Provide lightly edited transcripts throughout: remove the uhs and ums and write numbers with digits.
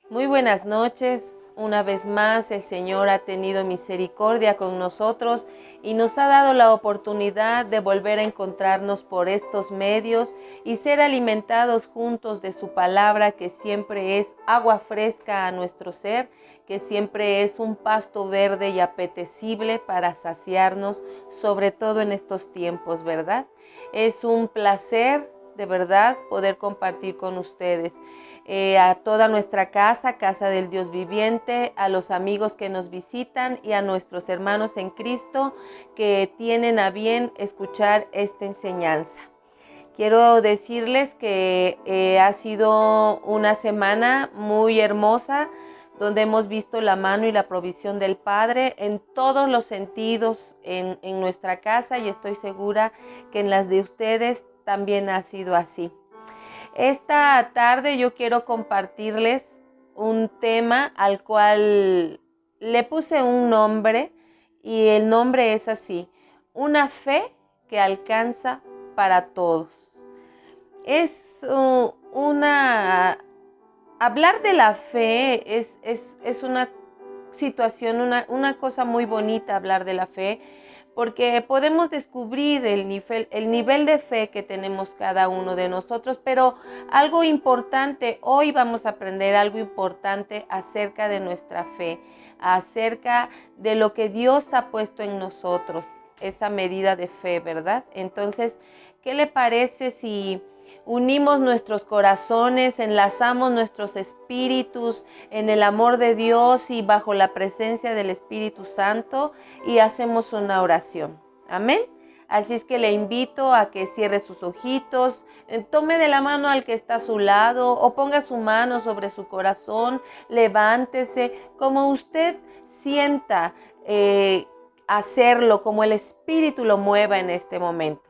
Muy buenas noches. Una vez más el Señor ha tenido misericordia con nosotros y nos ha dado la oportunidad de volver a encontrarnos por estos medios y ser alimentados juntos de su palabra, que siempre es agua fresca a nuestro ser, que siempre es un pasto verde y apetecible para saciarnos, sobre todo en estos tiempos, ¿verdad? Es un placer, de verdad, poder compartir con ustedes. A toda nuestra casa del Dios viviente, a los amigos que nos visitan y a nuestros hermanos en Cristo que tienen a bien escuchar esta enseñanza. Quiero decirles que ha sido una semana muy hermosa, donde hemos visto la mano y la provisión del Padre en todos los sentidos en nuestra casa, y estoy segura que en las de ustedes también ha sido así. Esta tarde yo quiero compartirles un tema al cual le puse un nombre, y el nombre es así: una fe que alcanza para todos. Es hablar de la fe es una situación, una cosa muy bonita hablar de la fe, porque podemos descubrir el nivel de fe que tenemos cada uno de nosotros. Pero algo importante, hoy vamos a aprender algo importante acerca de nuestra fe, acerca de lo que Dios ha puesto en nosotros, esa medida de fe, ¿verdad? Entonces, ¿qué le parece si unimos nuestros corazones, enlazamos nuestros espíritus en el amor de Dios y bajo la presencia del Espíritu Santo, y hacemos una oración? Amén. Así es que le invito a que cierre sus ojitos, tome de la mano al que está a su lado o ponga su mano sobre su corazón, levántese como usted sienta hacerlo, como el Espíritu lo mueva en este momento.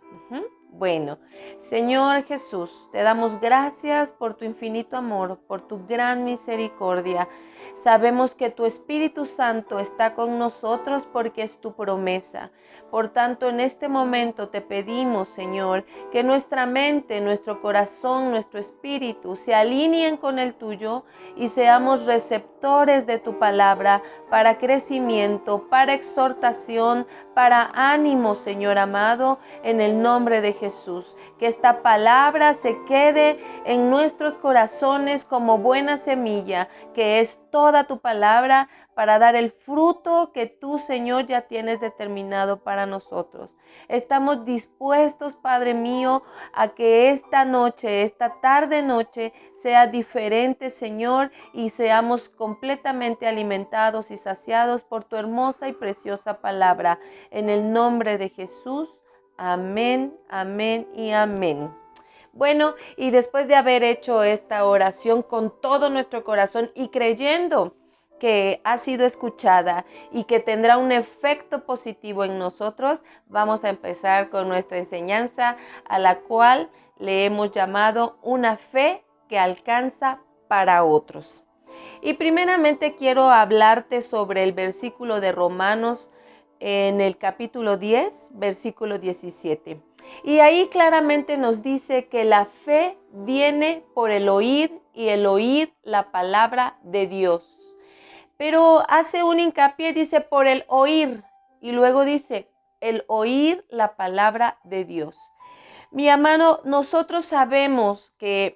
Bueno, Señor Jesús, te damos gracias por tu infinito amor, por tu gran misericordia. Sabemos que tu Espíritu Santo está con nosotros porque es tu promesa. Por tanto, en este momento te pedimos, Señor, que nuestra mente, nuestro corazón, nuestro espíritu se alineen con el tuyo y seamos receptores de tu palabra para crecimiento, para exhortación, para ánimo, Señor amado, en el nombre de Jesús. Que esta palabra se quede en nuestros corazones como buena semilla, que es toda tu palabra, para dar el fruto que tú, Señor, ya tienes determinado para nosotros. Estamos dispuestos, Padre mío, a que esta noche, esta tarde noche, sea diferente, Señor, y seamos completamente alimentados y saciados por tu hermosa y preciosa palabra. En el nombre de Jesús. Amén, amén y amén. Bueno, y después de haber hecho esta oración con todo nuestro corazón y creyendo que ha sido escuchada y que tendrá un efecto positivo en nosotros, vamos a empezar con nuestra enseñanza, a la cual le hemos llamado una fe que alcanza para otros. Y primeramente quiero hablarte sobre el versículo de Romanos en el capítulo 10, versículo 17. Y ahí claramente nos dice que la fe viene por el oír, y el oír la palabra de Dios. Pero hace un hincapié, dice por el oír, y luego dice el oír la palabra de Dios. Mi hermano, nosotros sabemos que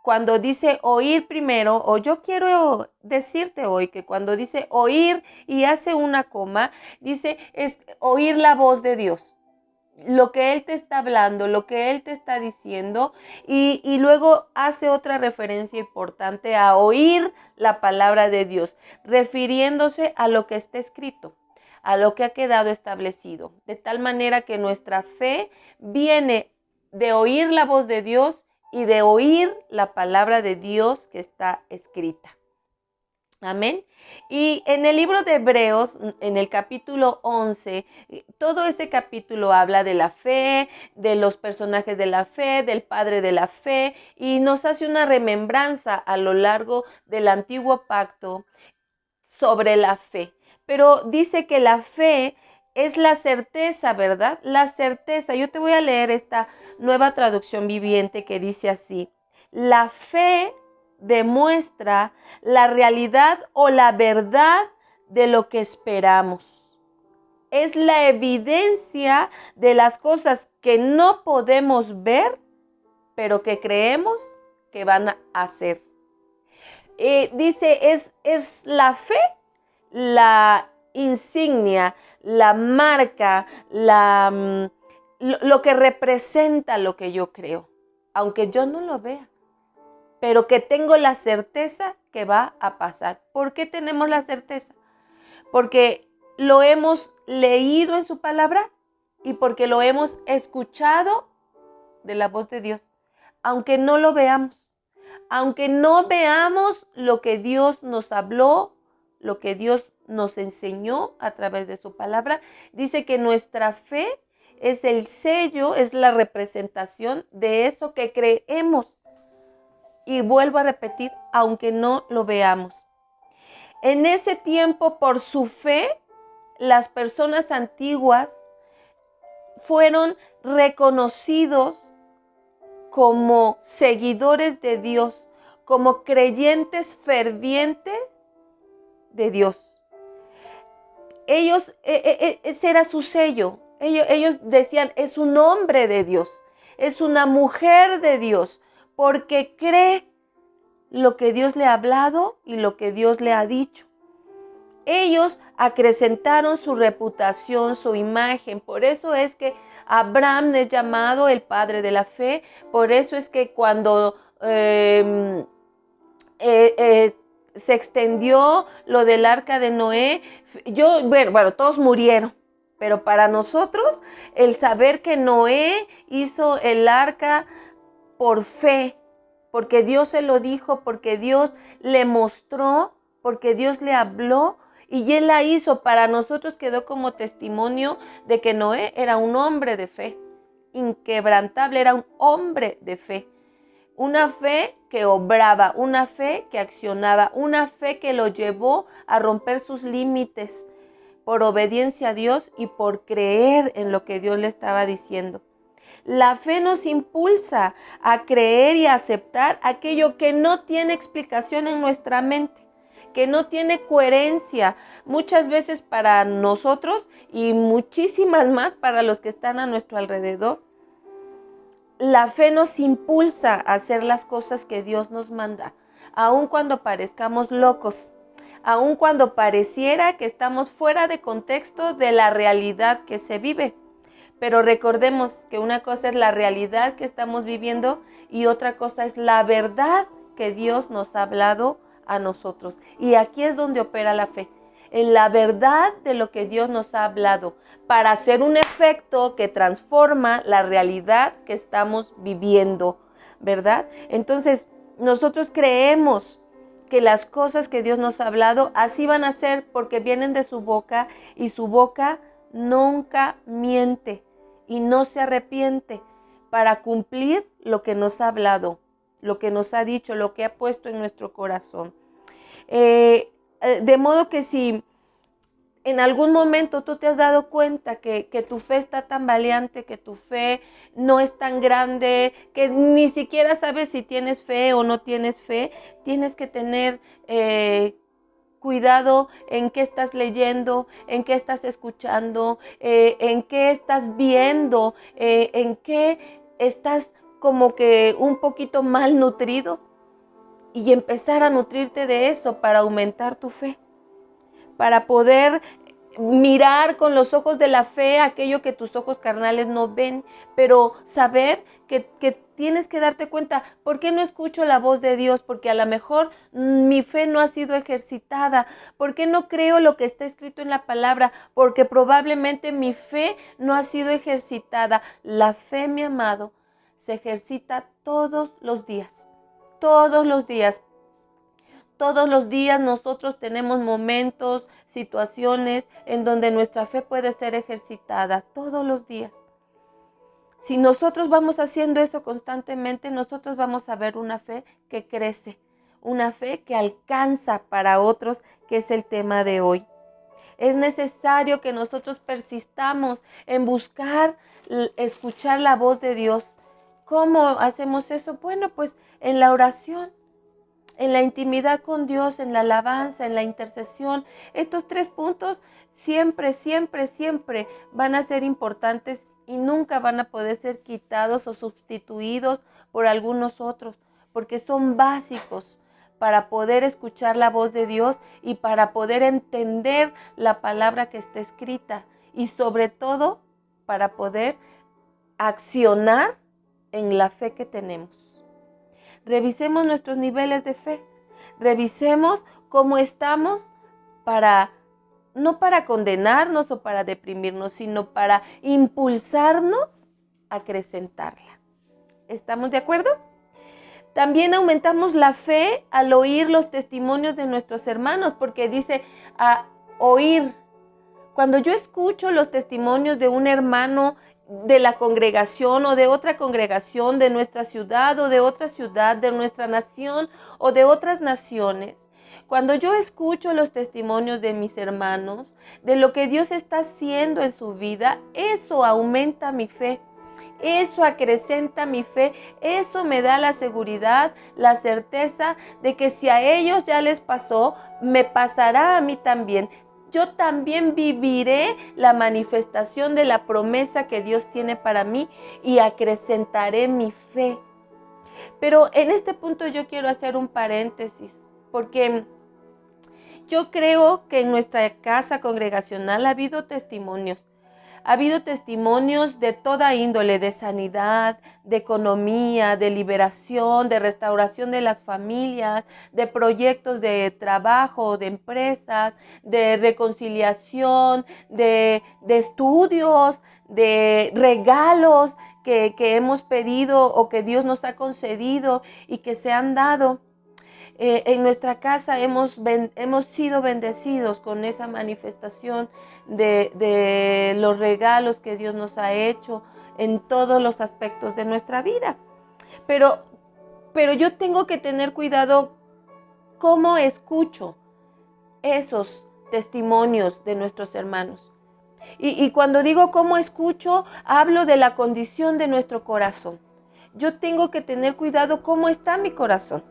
cuando dice oír primero, o yo quiero decirte hoy que cuando dice oír y hace una coma, dice es oír la voz de Dios, lo que Él te está hablando, lo que Él te está diciendo, y luego hace otra referencia importante a oír la palabra de Dios, refiriéndose a lo que está escrito, a lo que ha quedado establecido, de tal manera que nuestra fe viene de oír la voz de Dios y de oír la palabra de Dios que está escrita. Amén. Y en el libro de Hebreos, en el capítulo 11, todo ese capítulo habla de la fe, de los personajes de la fe, del padre de la fe, y nos hace una remembranza a lo largo del antiguo pacto sobre la fe. Pero dice que la fe es la certeza, ¿verdad? La certeza. Yo te voy a leer esta nueva traducción viviente que dice así: la fe demuestra la realidad o la verdad de lo que esperamos. Es la evidencia de las cosas que no podemos ver, pero que creemos que van a ser. Dice, es la fe, la insignia, la marca, lo que representa lo que yo creo, aunque yo no lo vea, pero que tengo la certeza que va a pasar. ¿Por qué tenemos la certeza? Porque lo hemos leído en su palabra y porque lo hemos escuchado de la voz de Dios, aunque no lo veamos. Aunque no veamos lo que Dios nos habló, lo que Dios nos enseñó a través de su palabra, dice que nuestra fe es el sello, es la representación de eso que creemos. Y vuelvo a repetir, aunque no lo veamos. En ese tiempo, por su fe, las personas antiguas fueron reconocidos como seguidores de Dios, como creyentes fervientes de Dios. Ese era su sello. Ellos decían, es un hombre de Dios, es una mujer de Dios, porque cree lo que Dios le ha hablado y lo que Dios le ha dicho. Ellos acrecentaron su reputación, su imagen. Por eso es que Abraham es llamado el padre de la fe. Por eso es que cuando se extendió lo del arca de Noé, bueno, todos murieron. Pero para nosotros, el saber que Noé hizo el arca por fe, porque Dios se lo dijo, porque Dios le mostró, porque Dios le habló, y él la hizo, para nosotros quedó como testimonio de que Noé era un hombre de fe, inquebrantable, era un hombre de fe. Una fe que obraba, una fe que accionaba, una fe que lo llevó a romper sus límites por obediencia a Dios y por creer en lo que Dios le estaba diciendo. La fe nos impulsa a creer y a aceptar aquello que no tiene explicación en nuestra mente, que no tiene coherencia muchas veces para nosotros y muchísimas más para los que están a nuestro alrededor. La fe nos impulsa a hacer las cosas que Dios nos manda, aun cuando parezcamos locos, aun cuando pareciera que estamos fuera de contexto de la realidad que se vive. Pero recordemos que una cosa es la realidad que estamos viviendo y otra cosa es la verdad que Dios nos ha hablado a nosotros. Y aquí es donde opera la fe, en la verdad de lo que Dios nos ha hablado, para hacer un efecto que transforma la realidad que estamos viviendo, ¿verdad? Entonces, nosotros creemos que las cosas que Dios nos ha hablado así van a ser porque vienen de su boca y su boca nunca miente y no se arrepiente para cumplir lo que nos ha hablado, lo que nos ha dicho, lo que ha puesto en nuestro corazón. De modo que si en algún momento tú te has dado cuenta que tu fe está tan valiente, que tu fe no es tan grande, que ni siquiera sabes si tienes fe o no tienes fe, tienes que tener cuidado en qué estás leyendo, en qué estás escuchando, en qué estás viendo, en qué estás como que un poquito mal nutrido, y empezar a nutrirte de eso para aumentar tu fe, para poder mirar con los ojos de la fe aquello que tus ojos carnales no ven, pero saber que tienes que darte cuenta, ¿por qué no escucho la voz de Dios? Porque a lo mejor mi fe no ha sido ejercitada. ¿Por qué no creo lo que está escrito en la palabra? Porque probablemente mi fe no ha sido ejercitada. La fe, mi amado, se ejercita todos los días. Todos los días. Todos los días nosotros tenemos momentos, situaciones en donde nuestra fe puede ser ejercitada. Todos los días. Si nosotros vamos haciendo eso constantemente, nosotros vamos a ver una fe que crece, una fe que alcanza para otros, que es el tema de hoy. Es necesario que nosotros persistamos en buscar, escuchar la voz de Dios. ¿Cómo hacemos eso? Bueno, pues en la oración. en la intimidad con Dios, en la alabanza, en la intercesión. Estos 3 puntos siempre, siempre, siempre van a ser importantes y nunca van a poder ser quitados o sustituidos por algunos otros, porque son básicos para poder escuchar la voz de Dios y para poder entender la palabra que está escrita y sobre todo para poder accionar en la fe que tenemos. Revisemos nuestros niveles de fe, revisemos cómo estamos no para condenarnos o para deprimirnos, sino para impulsarnos a acrecentarla. ¿Estamos de acuerdo? También aumentamos la fe al oír los testimonios de nuestros hermanos, porque dice a oír. Cuando yo escucho los testimonios de un hermano de la congregación o de otra congregación de nuestra ciudad o de otra ciudad, de nuestra nación o de otras naciones, cuando yo escucho los testimonios de mis hermanos, de lo que Dios está haciendo en su vida, eso aumenta mi fe. Eso acrecenta mi fe, eso me da la seguridad, la certeza de que si a ellos ya les pasó, me pasará a mí también. Yo también viviré la manifestación de la promesa que Dios tiene para mí y acrecentaré mi fe. Pero en este punto yo quiero hacer un paréntesis, porque yo creo que en nuestra casa congregacional ha habido testimonios. Ha habido testimonios de toda índole, de sanidad, de economía, de liberación, de restauración de las familias, de proyectos de trabajo, de empresas, de reconciliación, de estudios, de regalos que hemos pedido o que Dios nos ha concedido y que se han dado. En nuestra casa hemos sido bendecidos con esa manifestación de los regalos que Dios nos ha hecho en todos los aspectos de nuestra vida. Pero yo tengo que tener cuidado cómo escucho esos testimonios de nuestros hermanos. Y cuando digo cómo escucho, hablo de la condición de nuestro corazón. Yo tengo que tener cuidado cómo está mi corazón.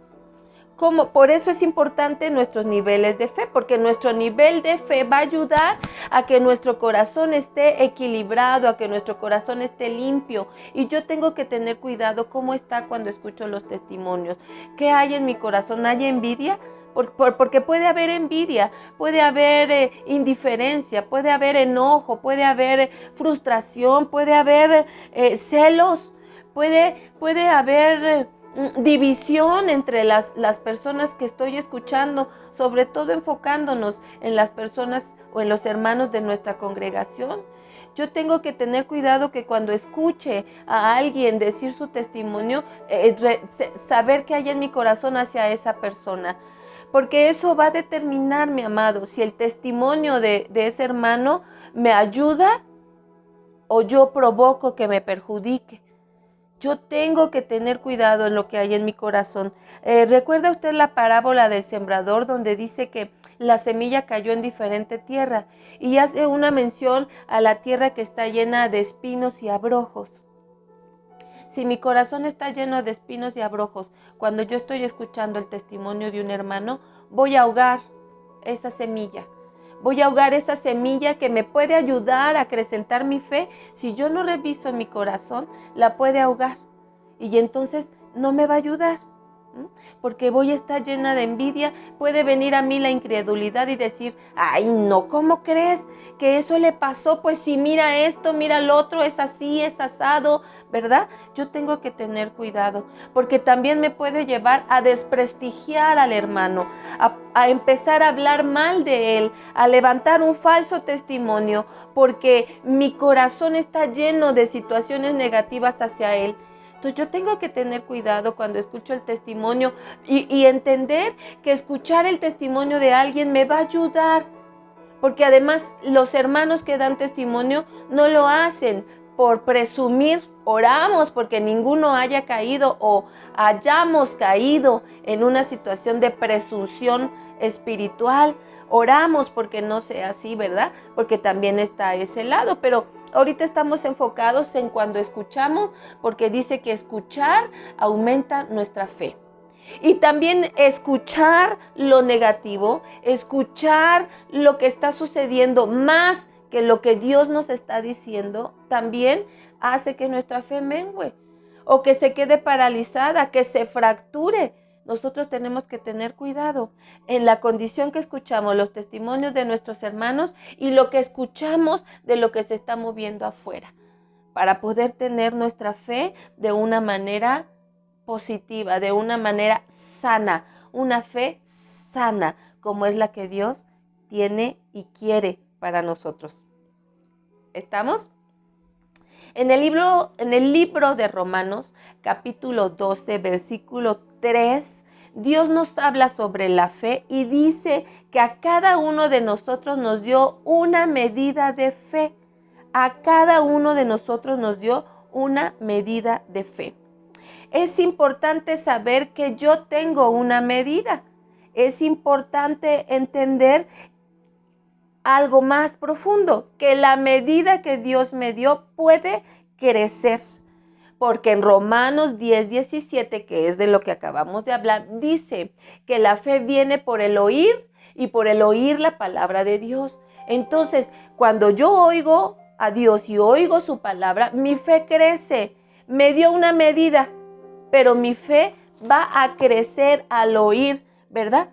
Por eso es importante nuestros niveles de fe, porque nuestro nivel de fe va a ayudar a que nuestro corazón esté equilibrado, a que nuestro corazón esté limpio. Y yo tengo que tener cuidado cómo está cuando escucho los testimonios. ¿Qué hay en mi corazón? ¿Hay envidia? Porque puede haber envidia, puede haber indiferencia, puede haber enojo, puede haber frustración, puede haber celos, puede haber división entre las personas que estoy escuchando, sobre todo enfocándonos en las personas o en los hermanos de nuestra congregación. Yo tengo que tener cuidado que cuando escuche a alguien decir su testimonio, saber qué hay en mi corazón hacia esa persona. Porque eso va a determinar, mi amado, si el testimonio de ese hermano me ayuda o yo provoco que me perjudique. Yo tengo que tener cuidado en lo que hay en mi corazón. ¿Recuerda usted la parábola del sembrador donde dice que la semilla cayó en diferente tierra? Y hace una mención a la tierra que está llena de espinos y abrojos. Si mi corazón está lleno de espinos y abrojos, cuando yo estoy escuchando el testimonio de un hermano, voy a ahogar esa semilla. Voy a ahogar esa semilla que me puede ayudar a acrecentar mi fe. Si yo no reviso mi corazón, la puede ahogar. Y entonces no me va a ayudar. Porque voy a estar llena de envidia. Puede venir a mí la incredulidad y decir, ay no, ¿cómo crees que eso le pasó? Pues si mira esto, mira lo otro, es así, es asado, ¿verdad? Yo tengo que tener cuidado, porque también me puede llevar a desprestigiar al hermano, a empezar a hablar mal de él, a levantar un falso testimonio, porque mi corazón está lleno de situaciones negativas hacia él. Entonces yo tengo que tener cuidado cuando escucho el testimonio y entender que escuchar el testimonio de alguien me va a ayudar. Porque además los hermanos que dan testimonio no lo hacen por presumir. Oramos porque ninguno haya caído o hayamos caído en una situación de presunción espiritual. Oramos porque no sea así, ¿verdad? Porque también está ese lado, pero ahorita estamos enfocados en cuando escuchamos, porque dice que escuchar aumenta nuestra fe. Y también escuchar lo negativo, escuchar lo que está sucediendo más que lo que Dios nos está diciendo, también hace que nuestra fe mengue o que se quede paralizada, que se fracture. Nosotros tenemos que tener cuidado en la condición que escuchamos, los testimonios de nuestros hermanos y lo que escuchamos de lo que se está moviendo afuera, para poder tener nuestra fe de una manera positiva, de una manera sana, una fe sana, como es la que Dios tiene y quiere para nosotros. ¿Estamos? En el libro de Romanos, capítulo 12, versículo 3, Dios nos habla sobre la fe y dice que a cada uno de nosotros nos dio una medida de fe. A cada uno de nosotros nos dio una medida de fe. Es importante saber que yo tengo una medida. Es importante entender algo más profundo, que la medida que Dios me dio puede crecer. Porque en Romanos 10:17, que es de lo que acabamos de hablar, dice que la fe viene por el oír y por el oír la palabra de Dios. Entonces, cuando yo oigo a Dios y oigo su palabra, mi fe crece. Me dio una medida, pero mi fe va a crecer al oír, ¿verdad?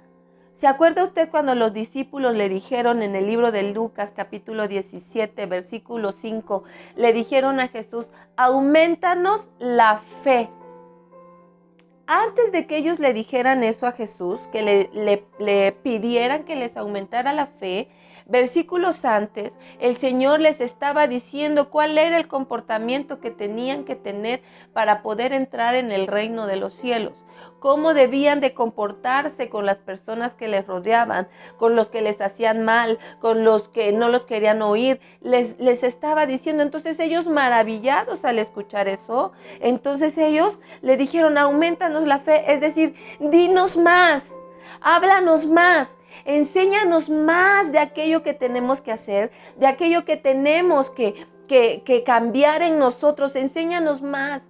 ¿Se acuerda usted cuando los discípulos le dijeron en el libro de Lucas, capítulo 17, versículo 5, le dijeron a Jesús, aumentanos la fe? Antes de que ellos le dijeran eso a Jesús, que le pidieran que les aumentara la fe, versículos antes, el Señor les estaba diciendo cuál era el comportamiento que tenían que tener para poder entrar en el reino de los cielos. Cómo debían de comportarse con las personas que les rodeaban, con los que les hacían mal, con los que no los querían oír. Les estaba diciendo, entonces ellos maravillados al escuchar eso, entonces ellos le dijeron, aumentanos la fe, es decir, dinos más, háblanos más. Enséñanos más de aquello que tenemos que hacer, de aquello que tenemos que cambiar en nosotros. Enséñanos más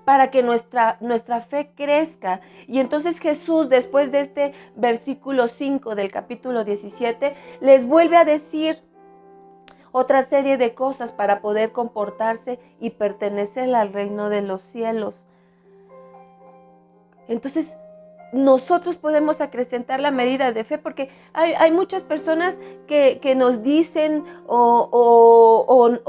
para que nuestra fe crezca. Y entonces Jesús, después de este versículo 5 del capítulo 17, les vuelve a decir otra serie de cosas para poder comportarse y pertenecer al reino de los cielos. Entonces, nosotros podemos acrecentar la medida de fe porque hay muchas personas que nos dicen o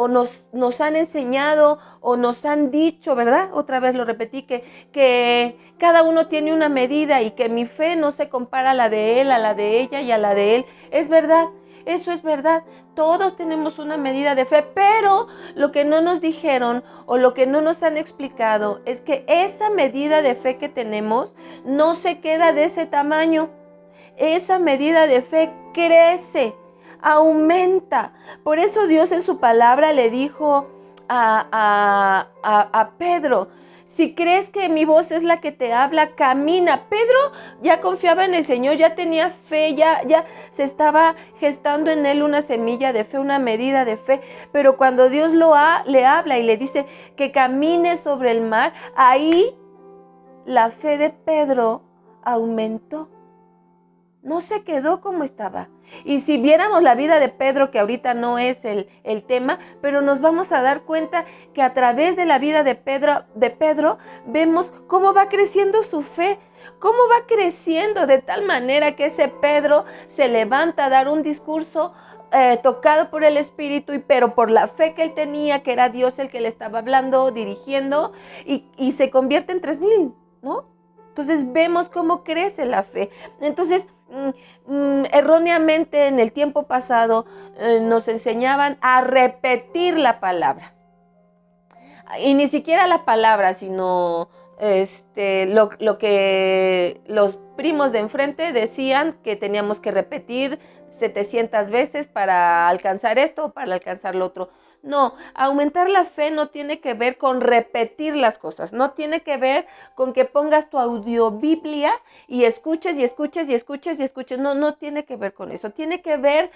nos han enseñado o nos han dicho, ¿verdad? Otra vez lo repetí, que cada uno tiene una medida y que mi fe no se compara a la de él, a la de ella y a la de él. Es verdad, eso es verdad. Todos tenemos una medida de fe, pero lo que no nos dijeron o lo que no nos han explicado es que esa medida de fe que tenemos no se queda de ese tamaño. Esa medida de fe crece, aumenta. Por eso Dios en su palabra le dijo a Pedro, si crees que mi voz es la que te habla, camina. Pedro ya confiaba en el Señor, ya tenía fe, ya se estaba gestando en él una semilla de fe, una medida de fe. Pero cuando Dios le habla y le dice que camine sobre el mar, ahí la fe de Pedro aumentó. No se quedó como estaba. Y si viéramos la vida de Pedro, que ahorita no es el tema, pero nos vamos a dar cuenta que a través de la vida de Pedro vemos cómo va creciendo su fe, cómo va creciendo de tal manera que ese Pedro se levanta a dar un discurso tocado por el Espíritu, pero por la fe que él tenía, que era Dios el que le estaba hablando, dirigiendo, y se convierte en 3,000, ¿no? Entonces vemos cómo crece la fe. Entonces, erróneamente en el tiempo pasado nos enseñaban a repetir la palabra. Y ni siquiera la palabra, sino lo que los primos de enfrente decían que teníamos que repetir 700 veces para alcanzar esto o para alcanzar lo otro. No, aumentar la fe no tiene que ver con repetir las cosas, no tiene que ver con que pongas tu audiobiblia y escuches y escuches y escuches y escuches. No, no tiene que ver con eso. Tiene que ver,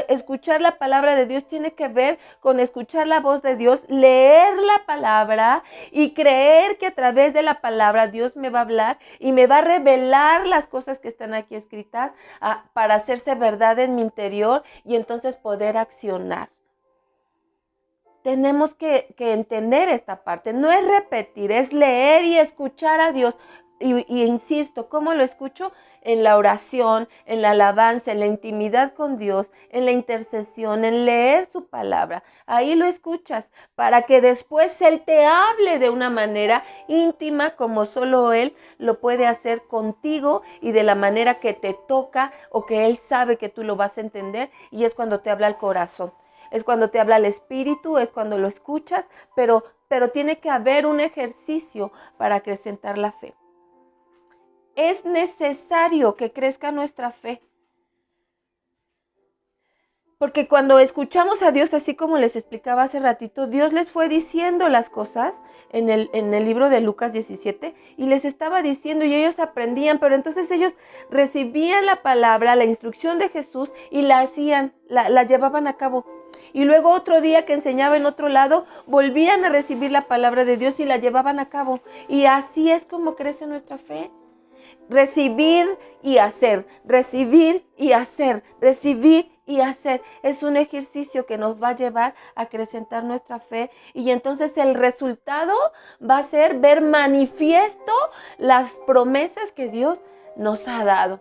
escuchar la palabra de Dios, tiene que ver con escuchar la voz de Dios, leer la palabra y creer que a través de la palabra Dios me va a hablar y me va a revelar las cosas que están aquí escritas para hacerse verdad en mi interior y entonces poder accionar. Tenemos que entender esta parte. No es repetir, es leer y escuchar a Dios. Y insisto, ¿cómo lo escucho? En la oración, en la alabanza, en la intimidad con Dios, en la intercesión, en leer su palabra. Ahí lo escuchas para que después Él te hable de una manera íntima como solo Él lo puede hacer contigo y de la manera que te toca o que Él sabe que tú lo vas a entender, y es cuando te habla el corazón. Es cuando te habla el Espíritu, es cuando lo escuchas, pero tiene que haber un ejercicio para acrecentar la fe. Es necesario que crezca nuestra fe. Porque cuando escuchamos a Dios, así como les explicaba hace ratito, Dios les fue diciendo las cosas en el libro de Lucas 17 y les estaba diciendo y ellos aprendían, pero entonces ellos recibían la palabra, la instrucción de Jesús y la hacían, la llevaban a cabo. Y luego otro día que enseñaba en otro lado, volvían a recibir la palabra de Dios y la llevaban a cabo. Y así es como crece nuestra fe. Recibir y hacer, recibir y hacer, recibir y hacer. Es un ejercicio que nos va a llevar a acrecentar nuestra fe y entonces el resultado va a ser ver manifiesto las promesas que Dios nos ha dado.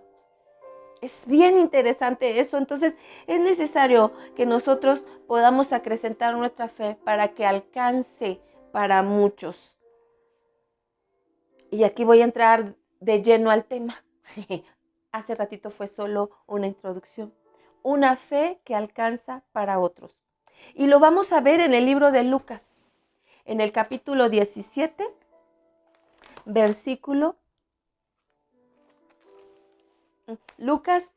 Es bien interesante eso. Entonces es necesario que nosotros podamos acrecentar nuestra fe para que alcance para muchos. Y aquí voy a entrar de lleno al tema. Hace ratito fue solo una introducción. Una fe que alcanza para otros. Y lo vamos a ver en el libro de Lucas, en el capítulo 17, versículo Lucas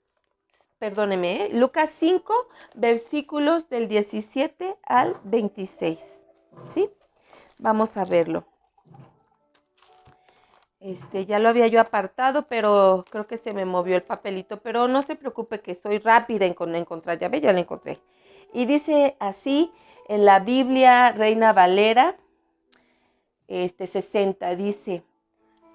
5, versículos del 17 al 26. ¿Sí? Vamos a verlo. Ya lo había yo apartado, pero creo que se me movió el papelito, pero no se preocupe que soy rápida en encontrar, ya lo encontré. Y dice así en la Biblia Reina Valera 60, dice: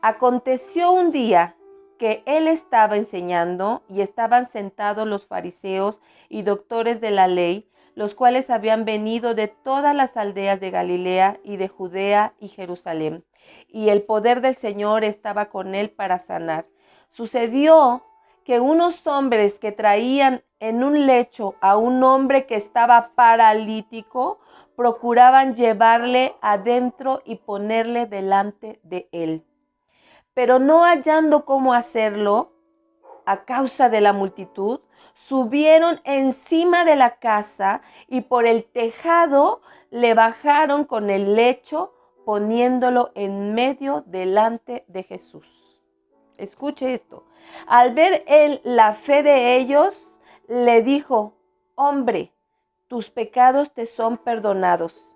aconteció un día que él estaba enseñando y estaban sentados los fariseos y doctores de la ley, los cuales habían venido de todas las aldeas de Galilea y de Judea y Jerusalén. Y el poder del Señor estaba con él para sanar. Sucedió que unos hombres que traían en un lecho a un hombre que estaba paralítico, procuraban llevarle adentro y ponerle delante de él. Pero no hallando cómo hacerlo, a causa de la multitud, subieron encima de la casa y por el tejado le bajaron con el lecho, poniéndolo en medio delante de Jesús. Escuche esto. Al ver él la fe de ellos, le dijo: hombre, tus pecados te son perdonados.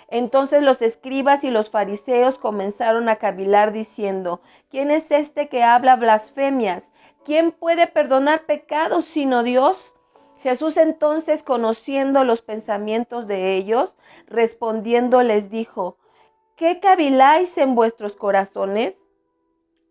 Entonces los escribas y los fariseos comenzaron a cavilar diciendo: ¿quién es este que habla blasfemias? ¿Quién puede perdonar pecados sino Dios? Jesús entonces, conociendo los pensamientos de ellos, respondiendo les dijo: ¿qué caviláis en vuestros corazones?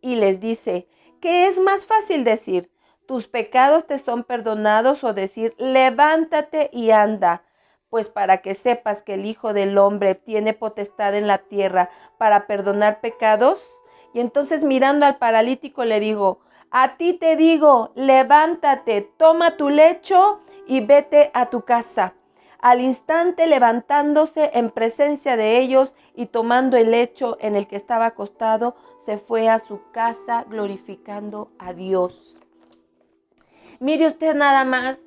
Y les dice: ¿qué es más fácil decir, tus pecados te son perdonados, o decir, levántate y anda? Pues para que sepas que el Hijo del Hombre tiene potestad en la tierra para perdonar pecados. Y entonces, mirando al paralítico, le digo: a ti te digo, levántate, toma tu lecho y vete a tu casa. Al instante, levantándose en presencia de ellos y tomando el lecho en el que estaba acostado, se fue a su casa glorificando a Dios. Mire usted nada más,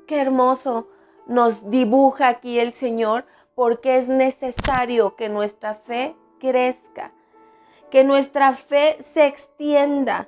qué hermoso nos dibuja aquí el Señor, porque es necesario que nuestra fe crezca, que nuestra fe se extienda,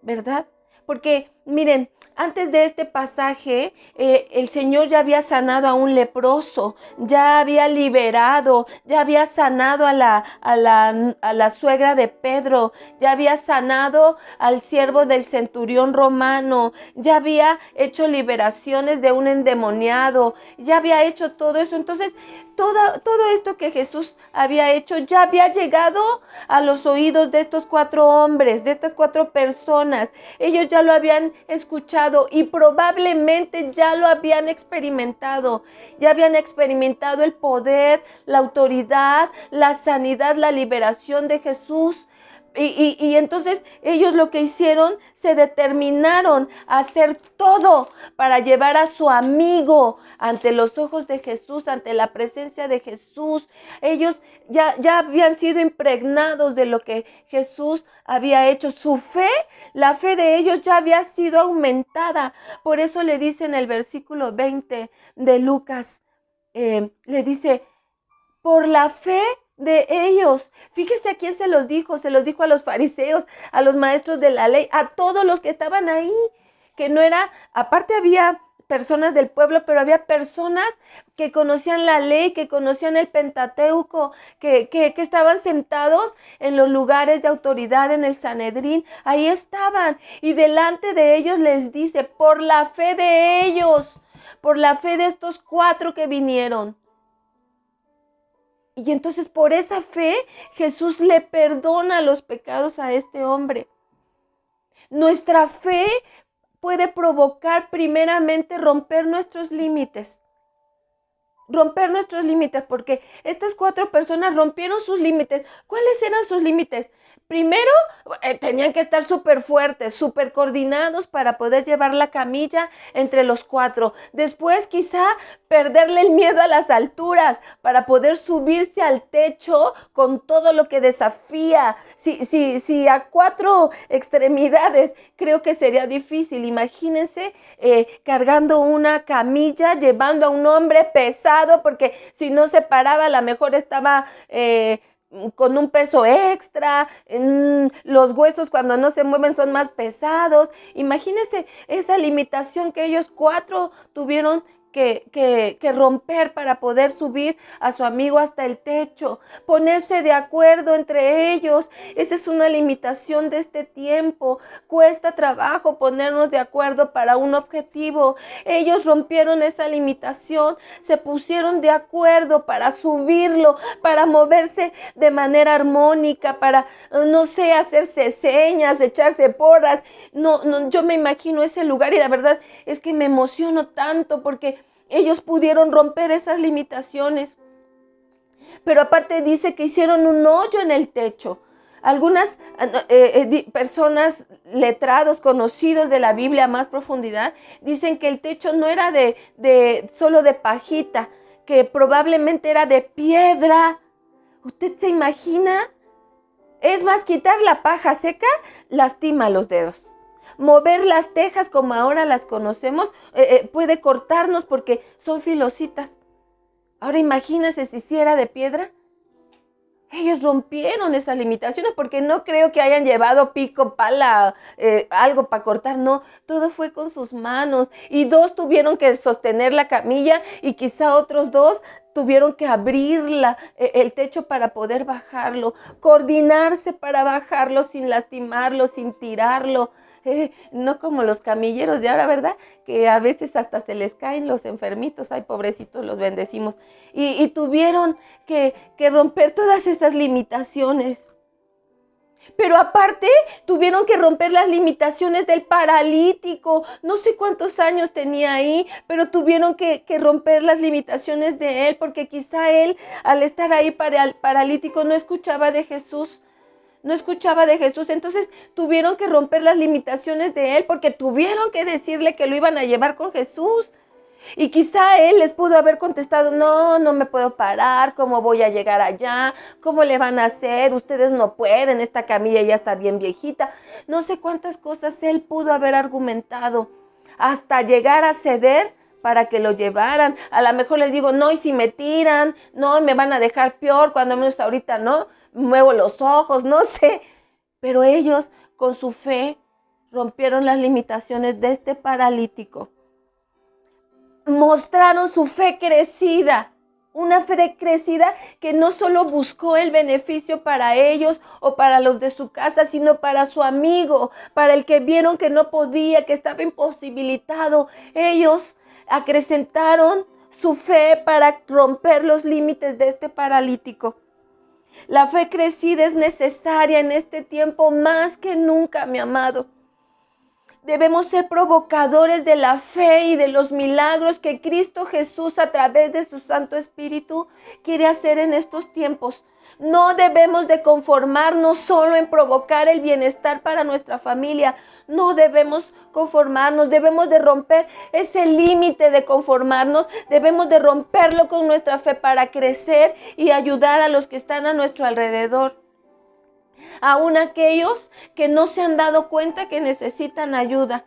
¿verdad? Porque Miren, antes de este pasaje, el Señor ya había sanado a un leproso, ya había liberado, ya había sanado a la suegra de Pedro, ya había sanado al siervo del centurión romano, ya había hecho liberaciones de un endemoniado, ya había hecho todo eso. Entonces, todo esto que Jesús había hecho ya había llegado a los oídos de estos 4 hombres, de estas 4 personas. Ellos ya lo habían escuchado y probablemente ya lo habían experimentado. Ya habían experimentado el poder, la autoridad, la sanidad, la liberación de Jesús. Y entonces ellos lo que hicieron, se determinaron a hacer todo para llevar a su amigo ante los ojos de Jesús, ante la presencia de Jesús. Ellos ya habían sido impregnados de lo que Jesús había hecho. Su fe, la fe de ellos ya había sido aumentada. Por eso le dice en el versículo 20 de Lucas, le dice, por la fe de ellos. Fíjese a quién se los dijo a los fariseos, a los maestros de la ley, a todos los que estaban ahí, que no era, aparte había personas del pueblo, pero había personas que conocían la ley, que conocían el Pentateuco, que estaban sentados en los lugares de autoridad en el Sanedrín, ahí estaban, y delante de ellos les dice, por la fe de ellos, por la fe de estos 4 que vinieron. Y entonces por esa fe Jesús le perdona los pecados a este hombre. Nuestra fe puede provocar primeramente romper nuestros límites. Romper nuestros límites, porque estas 4 personas rompieron sus límites. ¿Cuáles eran sus límites? Primero, tenían que estar súper fuertes, súper coordinados para poder llevar la camilla entre los 4. Después, quizá, perderle el miedo a las alturas para poder subirse al techo con todo lo que desafía. Si a 4 extremidades, creo que sería difícil. Imagínense cargando una camilla, llevando a un hombre pesado, porque si no se paraba, a lo mejor estaba con un peso extra, los huesos cuando no se mueven son más pesados. Imagínense esa limitación que ellos 4 tuvieron que romper para poder subir a su amigo hasta el techo, ponerse de acuerdo entre ellos. Esa es una limitación de este tiempo. Cuesta trabajo ponernos de acuerdo para un objetivo. Ellos rompieron esa limitación, se pusieron de acuerdo para subirlo, para moverse de manera armónica, para, no sé, hacerse señas, echarse porras. No, yo me imagino ese lugar y la verdad es que me emociono tanto porque ellos pudieron romper esas limitaciones. Pero aparte dice que hicieron un hoyo en el techo. Algunas personas letrados, conocidos de la Biblia a más profundidad, dicen que el techo no era solo de pajita, que probablemente era de piedra. ¿Usted se imagina? Es más, quitar la paja seca lastima los dedos. Mover las tejas como ahora las conocemos puede cortarnos porque son filositas. Ahora imagínense si hiciera de piedra. Ellos rompieron esas limitaciones porque no creo que hayan llevado pico, pala, algo para cortar. No, todo fue con sus manos. Y 2 tuvieron que sostener la camilla y quizá otros 2 tuvieron que abrir el techo para poder bajarlo. Coordinarse para bajarlo sin lastimarlo, sin tirarlo. No como los camilleros de ahora, ¿verdad? Que a veces hasta se les caen los enfermitos, ay, pobrecitos, los bendecimos. Y tuvieron que romper todas esas limitaciones. Pero aparte, tuvieron que romper las limitaciones del paralítico. No sé cuántos años tenía ahí, pero tuvieron que romper las limitaciones de él, porque quizá él, al estar ahí paralítico, no escuchaba de Jesús. No escuchaba de Jesús, entonces tuvieron que romper las limitaciones de él porque tuvieron que decirle que lo iban a llevar con Jesús. Y quizá él les pudo haber contestado, no me puedo parar, ¿cómo voy a llegar allá? ¿Cómo le van a hacer? Ustedes no pueden, esta camilla ya está bien viejita. No sé cuántas cosas él pudo haber argumentado hasta llegar a ceder para que lo llevaran. A lo mejor les digo, no, y si me tiran, no, me van a dejar peor, cuando menos ahorita no. Muevo los ojos, no sé, pero ellos con su fe rompieron las limitaciones de este paralítico. Mostraron su fe crecida, una fe crecida que no solo buscó el beneficio para ellos o para los de su casa, sino para su amigo, para el que vieron que no podía, que estaba imposibilitado. Ellos acrecentaron su fe para romper los límites de este paralítico. La fe crecida es necesaria en este tiempo más que nunca, mi amado. Debemos ser provocadores de la fe y de los milagros que Cristo Jesús a través de su Santo Espíritu quiere hacer en estos tiempos. No debemos de conformarnos solo en provocar el bienestar para nuestra familia. No debemos conformarnos, debemos de romper ese límite de conformarnos. Debemos de romperlo con nuestra fe para crecer y ayudar a los que están a nuestro alrededor. Aún aquellos que no se han dado cuenta que necesitan ayuda.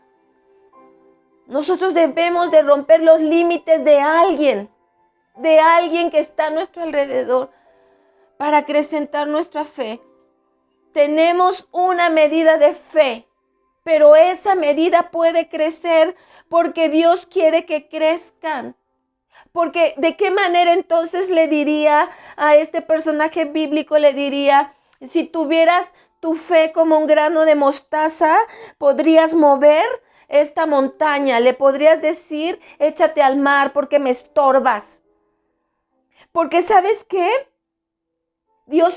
Nosotros debemos de romper los límites de alguien que está a nuestro alrededor para acrecentar nuestra fe. Tenemos una medida de fe, pero esa medida puede crecer porque Dios quiere que crezcan. Porque ¿de qué manera entonces le diría a este personaje bíblico? Le diría: si tuvieras tu fe como un grano de mostaza, podrías mover esta montaña. Le podrías decir: échate al mar porque me estorbas. Porque ¿sabes qué? Dios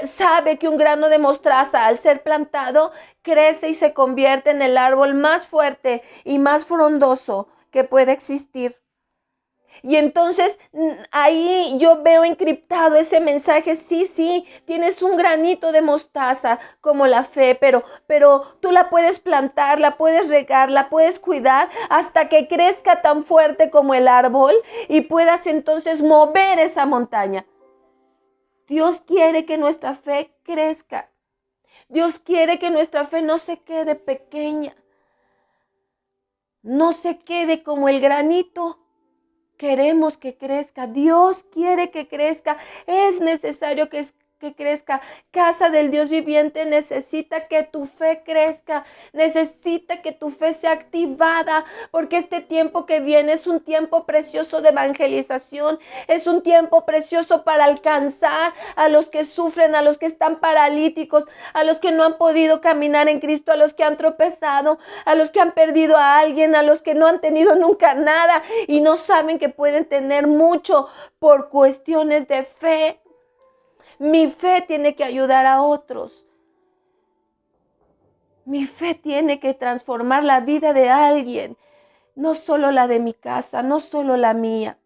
sabe que un grano de mostaza, al ser plantado, crece y se convierte en el árbol más fuerte y más frondoso que puede existir. Y entonces ahí yo veo encriptado ese mensaje. Sí, tienes un granito de mostaza como la fe, pero tú la puedes plantar, la puedes regar, la puedes cuidar hasta que crezca tan fuerte como el árbol y puedas entonces mover esa montaña. Dios quiere que nuestra fe crezca. Dios quiere que nuestra fe no se quede pequeña, no se quede como el granito. Queremos que crezca. Dios quiere que crezca. Es necesario que crezca. Casa del Dios viviente necesita que tu fe crezca. Necesita que tu fe sea activada. Porque este tiempo que viene es un tiempo precioso de evangelización. Es un tiempo precioso para alcanzar a los que sufren, a los que están paralíticos, a los que no han podido caminar en Cristo, a los que han tropezado, a los que han perdido a alguien, a los que no han tenido nunca nada y no saben que pueden tener mucho por cuestiones de fe. Mi fe tiene que ayudar a otros. Mi fe tiene que transformar la vida de alguien, no solo la de mi casa, no solo la mía.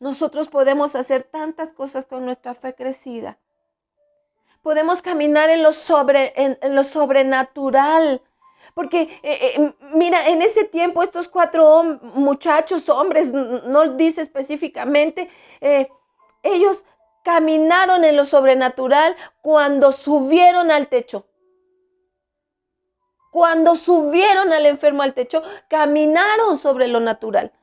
Nosotros podemos hacer tantas cosas con nuestra fe crecida. Podemos caminar en lo sobrenatural. Porque mira, en ese tiempo estos 4 muchachos, hombres, no dice específicamente, ellos caminaron en lo sobrenatural cuando subieron al techo. Cuando subieron al enfermo al techo, caminaron sobre lo natural.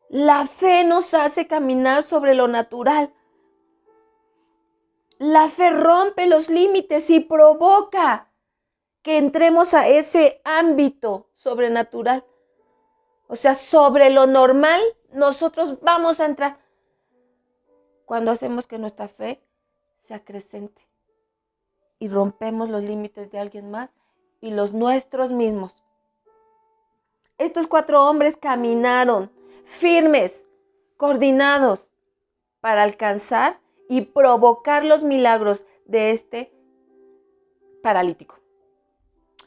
La fe nos hace caminar sobre lo natural. La fe rompe los límites y provoca que entremos a ese ámbito sobrenatural. O sea, sobre lo normal, nosotros vamos a entrar cuando hacemos que nuestra fe se acrecente y rompemos los límites de alguien más y los nuestros mismos. Estos 4 hombres caminaron firmes, coordinados, para alcanzar y provocar los milagros de este paralítico.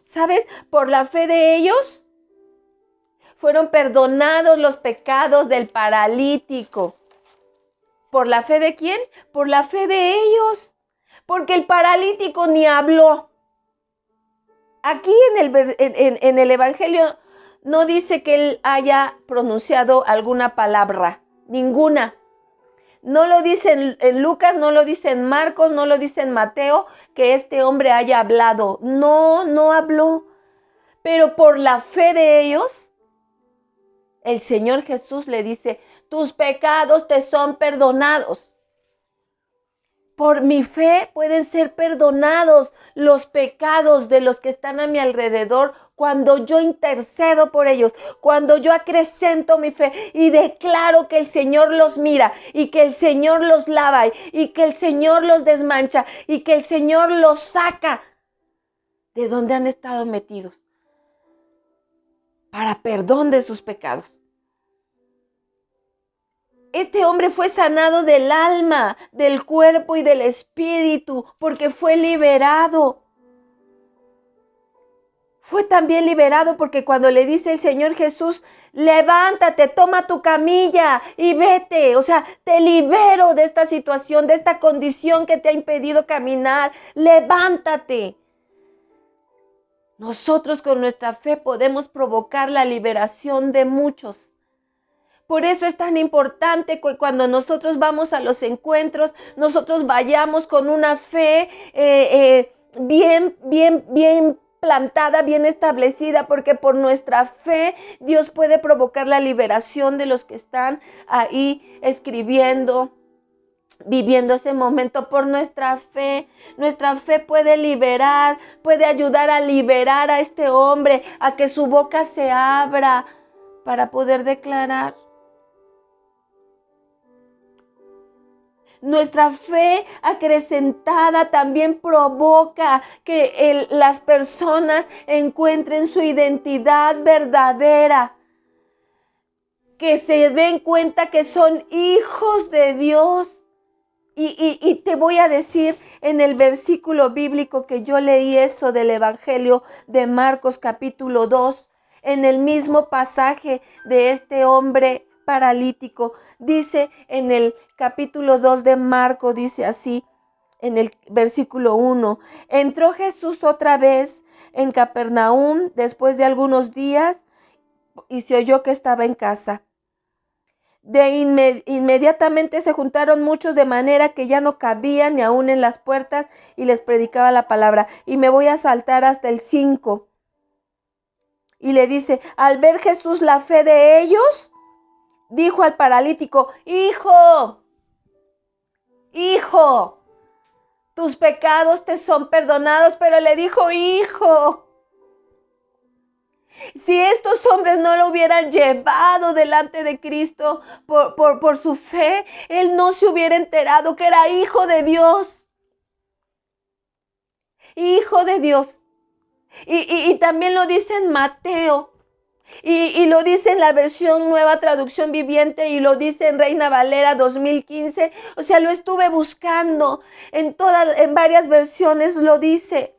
¿Sabes? Por la fe de ellos fueron perdonados los pecados del paralítico. ¿Por la fe de quién? Por la fe de ellos. Porque el paralítico ni habló. Aquí en el Evangelio no dice que él haya pronunciado alguna palabra, ninguna. No lo dice en Lucas, no lo dice en Marcos, no lo dice en Mateo, que este hombre haya hablado. No habló. Pero por la fe de ellos, el Señor Jesús le dice: tus pecados te son perdonados. Por mi fe pueden ser perdonados los pecados de los que están a mi alrededor cuando yo intercedo por ellos, cuando yo acrecento mi fe y declaro que el Señor los mira y que el Señor los lava y que el Señor los desmancha y que el Señor los saca de donde han estado metidos para perdón de sus pecados. Este hombre fue sanado del alma, del cuerpo y del espíritu, porque fue liberado. Fue también liberado porque cuando le dice el Señor Jesús, levántate, toma tu camilla y vete. O sea, te libero de esta situación, de esta condición que te ha impedido caminar. Levántate. Nosotros con nuestra fe podemos provocar la liberación de muchos. Por eso es tan importante que cuando nosotros vamos a los encuentros, nosotros vayamos con una fe bien plantada, bien establecida, porque por nuestra fe Dios puede provocar la liberación de los que están ahí escribiendo, viviendo ese momento. Por nuestra fe puede liberar, puede ayudar a liberar a este hombre, a que su boca se abra para poder declarar. Nuestra fe acrecentada también provoca que las personas encuentren su identidad verdadera, que se den cuenta que son hijos de Dios. Y te voy a decir en el versículo bíblico que yo leí eso del Evangelio de Marcos capítulo 2, en el mismo pasaje de este hombre paralítico, dice en el capítulo 2 de Marcos, dice así, en el versículo 1, entró Jesús otra vez en Capernaum después de algunos días y se oyó que estaba en casa. Inmediatamente se juntaron muchos de manera que ya no cabían ni aún en las puertas y les predicaba la palabra. Y me voy a saltar hasta el 5. Y le dice, al ver Jesús la fe de ellos, dijo al paralítico, hijo, tus pecados te son perdonados. Pero le dijo, hijo, si estos hombres no lo hubieran llevado delante de Cristo por su fe, él no se hubiera enterado que era hijo de Dios. Hijo de Dios. Y también lo dice en Mateo. Y lo dice en la versión Nueva Traducción Viviente y lo dice en Reina Valera 2015. O sea, lo estuve buscando en varias versiones, lo dice.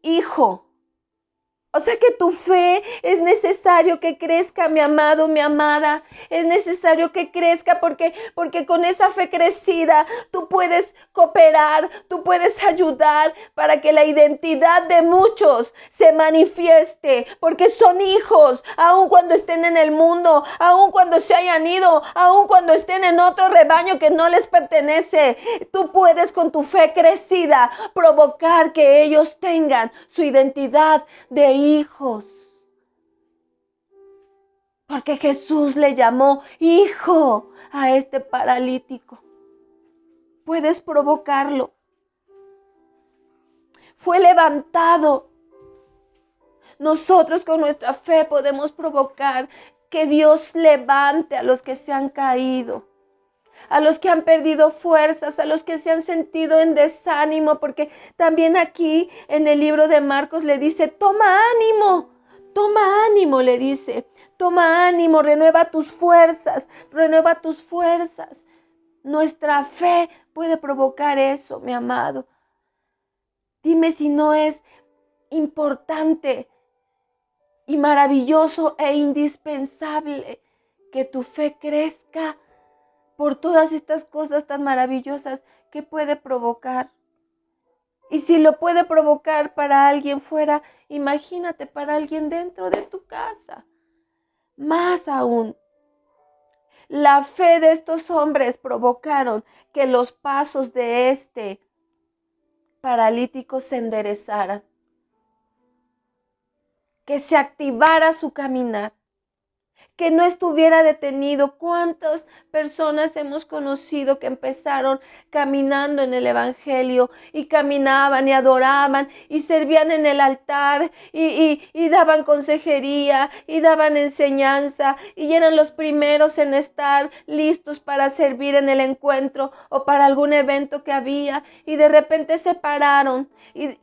Hijo. O sea que tu fe es necesario que crezca, mi amado, mi amada. Es necesario que crezca porque con esa fe crecida tú puedes cooperar, tú puedes ayudar para que la identidad de muchos se manifieste. Porque son hijos, aun cuando estén en el mundo, aun cuando se hayan ido, aun cuando estén en otro rebaño que no les pertenece. Tú puedes con tu fe crecida provocar que ellos tengan su identidad de hijos. Porque Jesús le llamó hijo a este paralítico. Puedes provocarlo. Fue levantado. Nosotros con nuestra fe podemos provocar que Dios levante a los que se han caído, a los que han perdido fuerzas, a los que se han sentido en desánimo, porque también aquí en el libro de Marcos le dice, toma ánimo, le dice, toma ánimo, renueva tus fuerzas. Nuestra fe puede provocar eso, mi amado. Dime si no es importante y maravilloso e indispensable que tu fe crezca por todas estas cosas tan maravillosas que puede provocar. Y si lo puede provocar para alguien fuera, imagínate para alguien dentro de tu casa. Más aún, la fe de estos hombres provocaron que los pasos de este paralítico se enderezaran, que se activara su caminar. que no estuviera detenido. ¿Cuántas personas hemos conocido que empezaron caminando en el Evangelio y caminaban y adoraban y servían en el altar y daban consejería y daban enseñanza y eran los primeros en estar listos para servir en el encuentro o para algún evento que había, y de repente se pararon y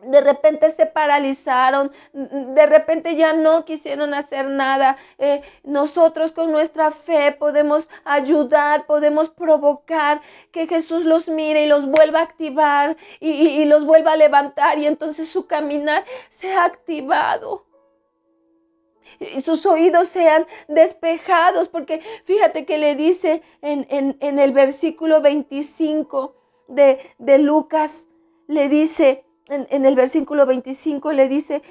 de repente se paralizaron, de repente ya no quisieron hacer nada? Nosotros con nuestra fe podemos ayudar, podemos provocar que Jesús los mire y los vuelva a activar y los vuelva a levantar, y entonces su caminar sea activado y sus oídos sean despejados, porque fíjate que le dice en el versículo 25 de Lucas, le dice, en el versículo 25 le dice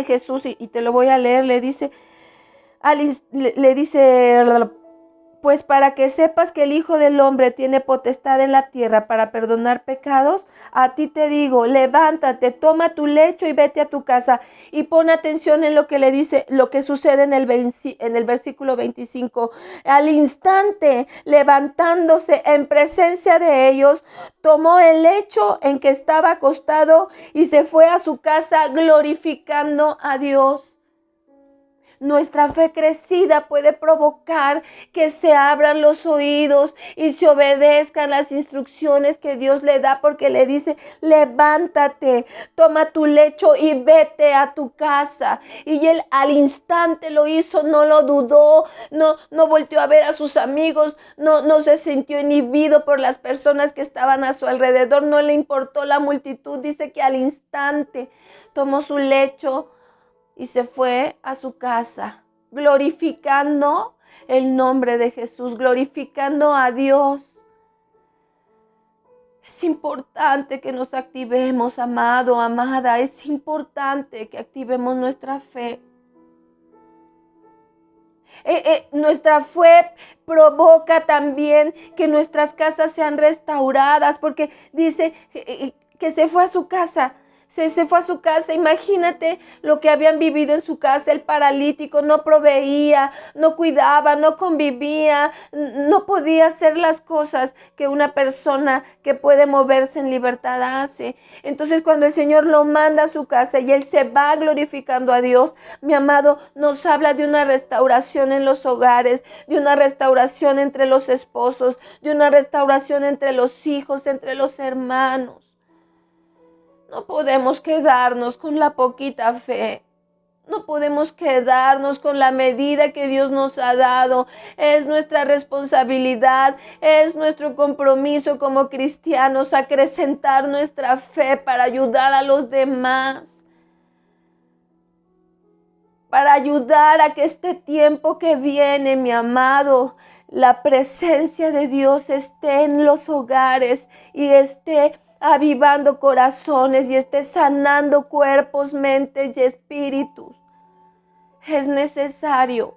Jesús, y te lo voy a leer, le dice, pues para que sepas que el Hijo del Hombre tiene potestad en la tierra para perdonar pecados, a ti te digo, levántate, toma tu lecho y vete a tu casa. Y pon atención en lo que le dice, lo que sucede en el versículo 25. Al instante, levantándose en presencia de ellos, tomó el lecho en que estaba acostado y se fue a su casa glorificando a Dios. Nuestra fe crecida puede provocar que se abran los oídos y se obedezcan las instrucciones que Dios le da, porque le dice, levántate, toma tu lecho y vete a tu casa. Y él al instante lo hizo, no lo dudó, no volteó a ver a sus amigos, no se sintió inhibido por las personas que estaban a su alrededor, no le importó la multitud. Dice que al instante tomó su lecho y se fue a su casa, glorificando el nombre de Jesús, glorificando a Dios. Es importante que nos activemos, amado, amada. Es importante que activemos nuestra fe. Nuestra fe provoca también que nuestras casas sean restauradas, porque dice que se fue a su casa. Se fue a su casa. Imagínate lo que habían vivido en su casa. El paralítico no proveía, no cuidaba, no convivía, no podía hacer las cosas que una persona que puede moverse en libertad hace. Entonces, cuando el Señor lo manda a su casa y él se va glorificando a Dios, mi amado, nos habla de una restauración en los hogares, de una restauración entre los esposos, de una restauración entre los hijos, entre los hermanos. No podemos quedarnos con la poquita fe. No podemos quedarnos con la medida que Dios nos ha dado. Es nuestra responsabilidad, es nuestro compromiso como cristianos acrecentar nuestra fe para ayudar a los demás. Para ayudar a que este tiempo que viene, mi amado, la presencia de Dios esté en los hogares y esté avivando corazones y esté sanando cuerpos, mentes y espíritus. Es necesario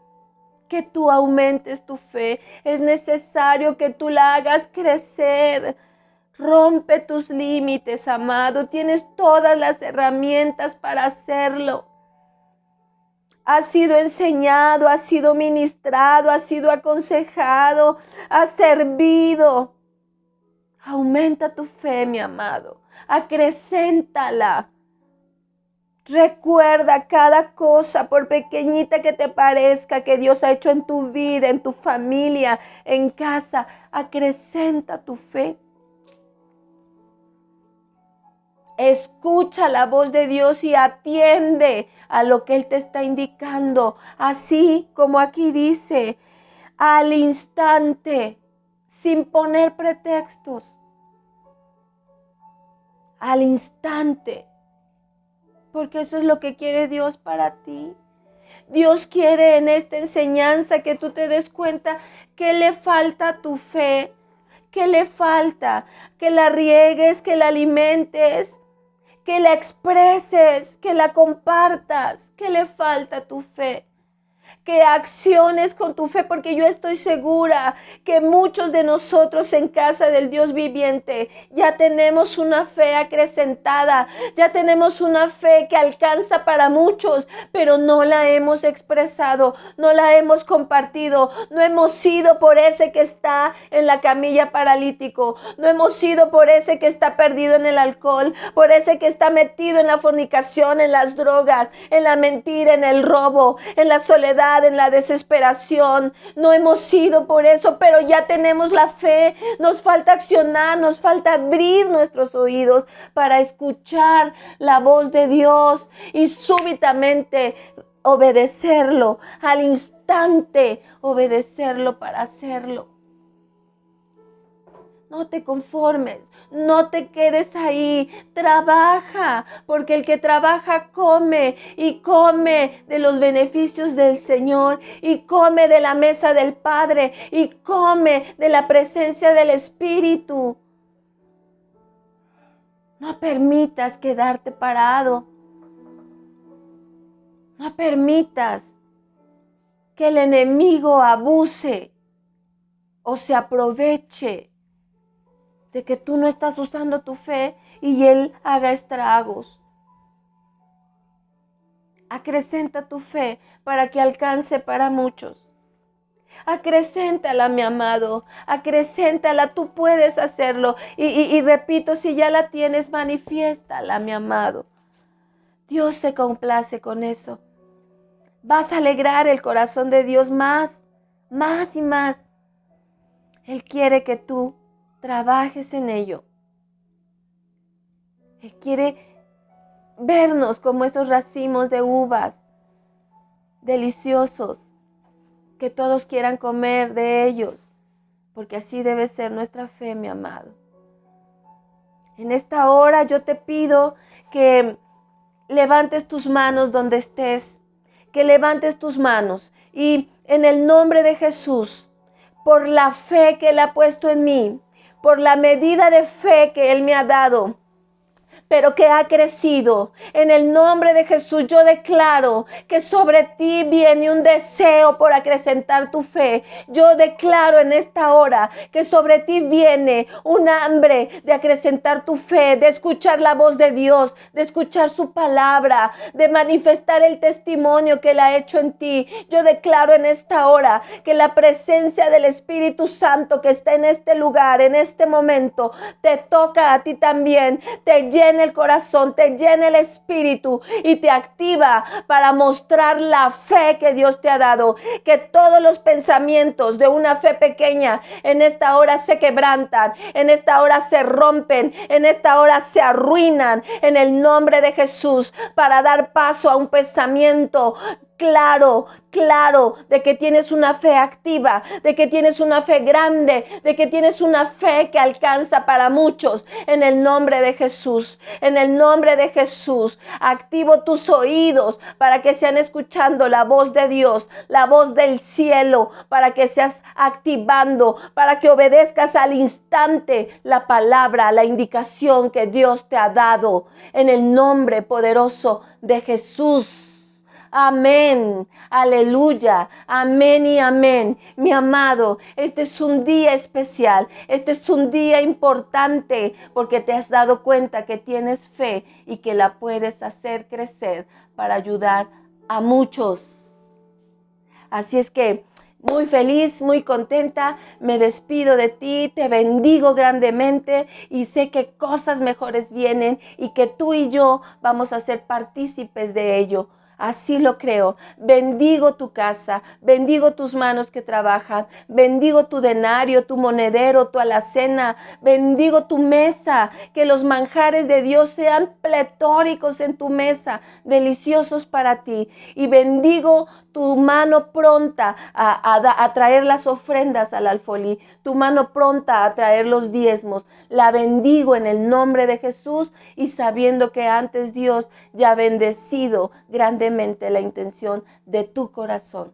que tú aumentes tu fe. Es necesario que tú la hagas crecer. Rompe tus límites, amado. Tienes todas las herramientas para hacerlo. Has sido enseñado, has sido ministrado, has sido aconsejado, has servido. Aumenta tu fe, mi amado. Acrecéntala. Recuerda cada cosa, por pequeñita que te parezca, que Dios ha hecho en tu vida, en tu familia, en casa. Acrecenta tu fe. Escucha la voz de Dios y atiende a lo que Él te está indicando. Así como aquí dice, al instante, sin poner pretextos. Al instante. Porque eso es lo que quiere Dios para ti. Dios quiere en esta enseñanza que tú te des cuenta que le falta a tu fe, que le falta, que la riegues, que la alimentes, que la expreses, que la compartas, que le falta a tu fe, que acciones con tu fe, porque yo estoy segura que muchos de nosotros en casa del Dios viviente ya tenemos una fe acrecentada, ya tenemos una fe que alcanza para muchos, pero no la hemos expresado, no la hemos compartido, no hemos sido por ese que está en la camilla paralítico, no hemos sido por ese que está perdido en el alcohol, por ese que está metido en la fornicación, en las drogas, en la mentira, en el robo, en la soledad, en la desesperación. No hemos sido por eso, pero ya tenemos la fe. Nos falta accionar, nos falta abrir nuestros oídos para escuchar la voz de Dios y súbitamente obedecerlo, al instante obedecerlo para hacerlo. No te conformes, no te quedes ahí, trabaja, porque el que trabaja come y come de los beneficios del Señor y come de la mesa del Padre y come de la presencia del Espíritu. No permitas quedarte parado, no permitas que el enemigo abuse o se aproveche de que tú no estás usando tu fe y él haga estragos. Acrecenta tu fe para que alcance para muchos. Acrecéntala, mi amado, acrecéntala, tú puedes hacerlo. Y repito, si ya la tienes, manifiéstala, mi amado. Dios se complace con eso. Vas a alegrar el corazón de Dios más y más. Él quiere que tú trabajes en ello. Él quiere vernos como esos racimos de uvas deliciosos, que todos quieran comer de ellos, porque así debe ser nuestra fe, mi amado. En esta hora yo te pido que levantes tus manos donde estés, que levantes tus manos y en el nombre de Jesús, por la fe que Él ha puesto en mí, por la medida de fe que Él me ha dado, pero que ha crecido. En el nombre de Jesús yo declaro que sobre ti viene un deseo por acrecentar tu fe. Yo declaro en esta hora que sobre ti viene un hambre de acrecentar tu fe, de escuchar la voz de Dios, de escuchar su palabra, de manifestar el testimonio que Él ha hecho en ti. Yo declaro en esta hora que la presencia del Espíritu Santo que está en este lugar, en este momento, te toca a ti también, te llena el corazón, te llena el espíritu y te activa para mostrar la fe que Dios te ha dado. Que todos los pensamientos de una fe pequeña en esta hora se quebrantan, en esta hora se rompen, en esta hora se arruinan en el nombre de Jesús, para dar paso a un pensamiento claro, de que tienes una fe activa, de que tienes una fe grande, de que tienes una fe que alcanza para muchos. En el nombre de Jesús, en el nombre de Jesús, activo tus oídos para que sean escuchando la voz de Dios, la voz del cielo, para que seas activando, para que obedezcas al instante la palabra, la indicación que Dios te ha dado. En el nombre poderoso de Jesús. Amén, aleluya, amén y amén. Mi amado, este es un día especial, este es un día importante, porque te has dado cuenta que tienes fe y que la puedes hacer crecer para ayudar a muchos. Así es que muy feliz, muy contenta, me despido de ti, te bendigo grandemente y sé que cosas mejores vienen y que tú y yo vamos a ser partícipes de ello. Así lo creo. Bendigo tu casa, bendigo tus manos que trabajan, bendigo tu denario, tu monedero, tu alacena, bendigo tu mesa, que los manjares de Dios sean pletóricos en tu mesa, deliciosos para ti. Y bendigo tu mano pronta a traer las ofrendas al alfolí, tu mano pronta a traer los diezmos. La bendigo en el nombre de Jesús y sabiendo que antes Dios ya ha bendecido grandemente la intención de tu corazón.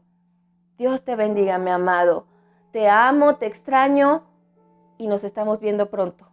Dios te bendiga, mi amado. Te amo, te extraño y nos estamos viendo pronto.